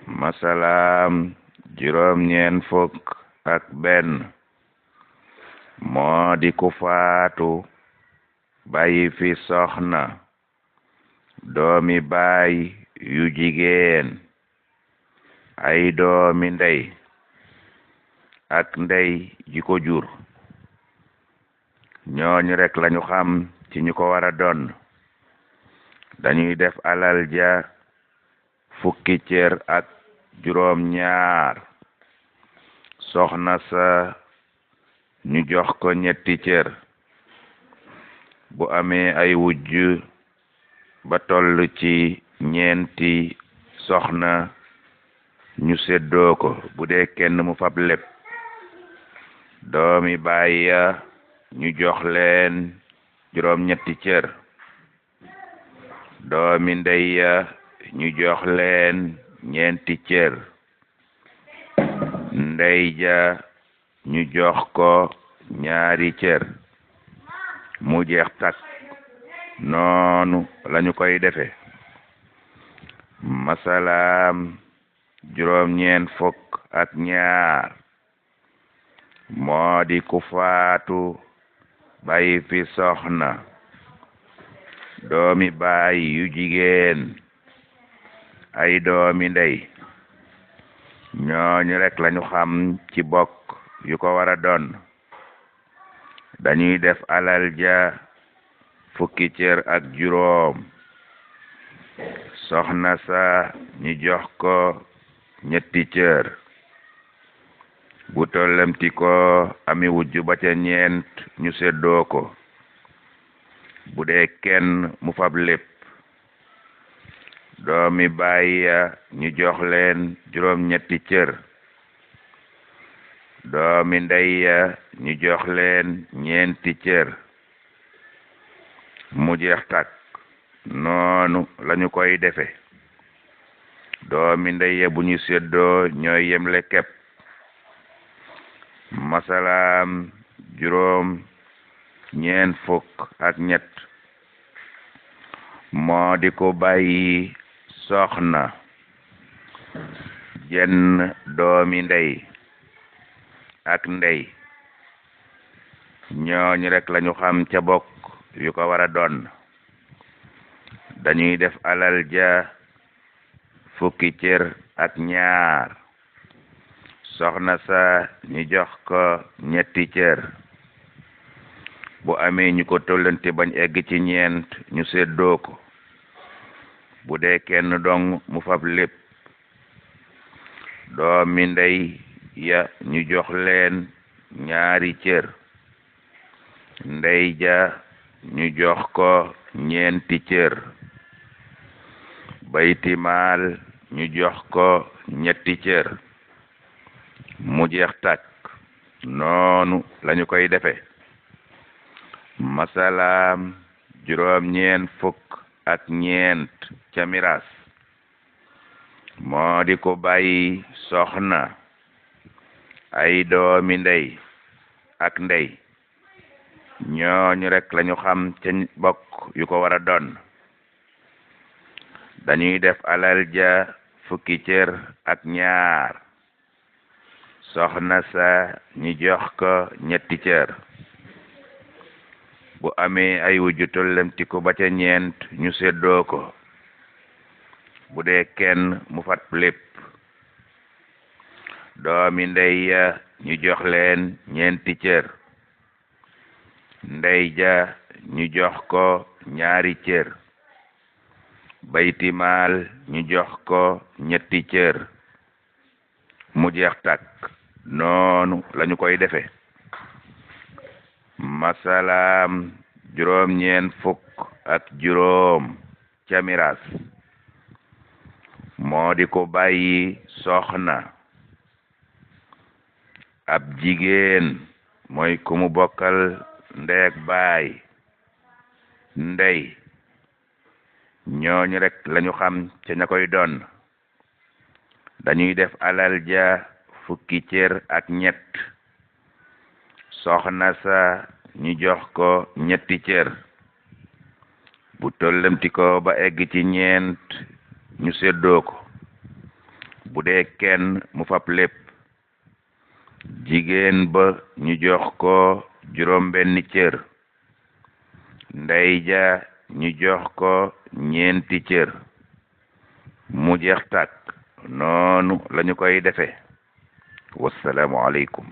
masalaam juróom ñeen fukk ak benn moo di ku faatu bàyyi fi soxna doomi baay yu jigéen ay doomi ndey ak ndey ji ko jur ñooñu rek lañu xam ci ñu ko war a doon dañuy def alal ja fukki cër ak juróom ñaar soxna sa ñu jox ko ñetti cër bu amee ay wujj ba toll ci ñeenti soxna ñu séddoo ko bu dee kenn mu fab lépp doomi baay ya ñu jox leen juróom ñetti cër doomi ndey ya ñu jox leen ñeenti cër ndey ja ñu jox ko ñaari cër mu jeex tak noonu lañu koy defe masalaam juróom ñeen fukk ak ñaar moo di ku faatu bàyyi fi soxna doomi baay yu jigéen ay doomi ndey ñooñu rek lañu xam ci bokk yu ko war a doon dañuy def alal ja fukki cër ak juróom soxna sa ñu jox ko ñetti cër bu tollamti ko ami wujj ba ca ñeent ñu seddoo ko bu dee kenn mu fab lépp doomi baay ya ñu jox leen juróom ñetti cër doomi ndey ya ñu jox leen ñeenti cër mu jeex tak noonu lañu koy defe doomi ndey ya bu ñu seddoo ñooy yemle kepp masalaam juróom ñeen fukk ak ñett moo di ko bàyyi soxna jenn doomi ndey ak ndey ñooñu rek lañu xam ca bokk yu ko war a doon dañuy def alal ja fukki cër ak ñaar soxna sa ñu jox ko ñetti cër bu amee ñu ko tollante bañ egg ci ñeent ñu seddoo ko bu dee kenn dong mu fab lépp doomi ndey ya ñu jox leen ñaari cër ndey ja ñu jox ko ñeenti cër baytimaal ñu jox ko ñetti cër mu jeex tak noonu lañu koy defe masalaam juróom ñeen fukk ak ñeent ca miraas moo di ko bàyyi soxna ay doomi ndey ak ndey ñooñu rek lañu xam ca bokk yu ko war a doon dañuy def alal ja fukki cër ak ñaar soxna sa ñu jox ko ñetti cër bu amee ay wujju tollamti ko ba ca ñeent ñu seddoo ko bu dee kenn mu fat lépp doomi ndey ya ñu jox leen ñeenti cër ndey ja ñu jox ko ñaari cër baytimaal ñu jox ko ñetti cër mu jeex tak noonu lañu koy defe masalaam juróom ñeen fukk ak juróom ca miraas moo di ko bàyyi soxna ab jigéen mooy ku mu bokkal ndey ak baay ndey ñooñu rek lañu xam ca ña koy doon dañuy def alal ja fukki cër ak ñett soxna sa ñu jox ko ñetti cër bu tollamti ko ba egg ci ñeent ñu seddoo ko bu bu dee kenn mu fab lépp jigéen ba ñu jox ko juróom benni cër ndey ja ñu jox ko ñeenti cër mu jeex tàkk noonu lañu koy defe wassalaamu aleykum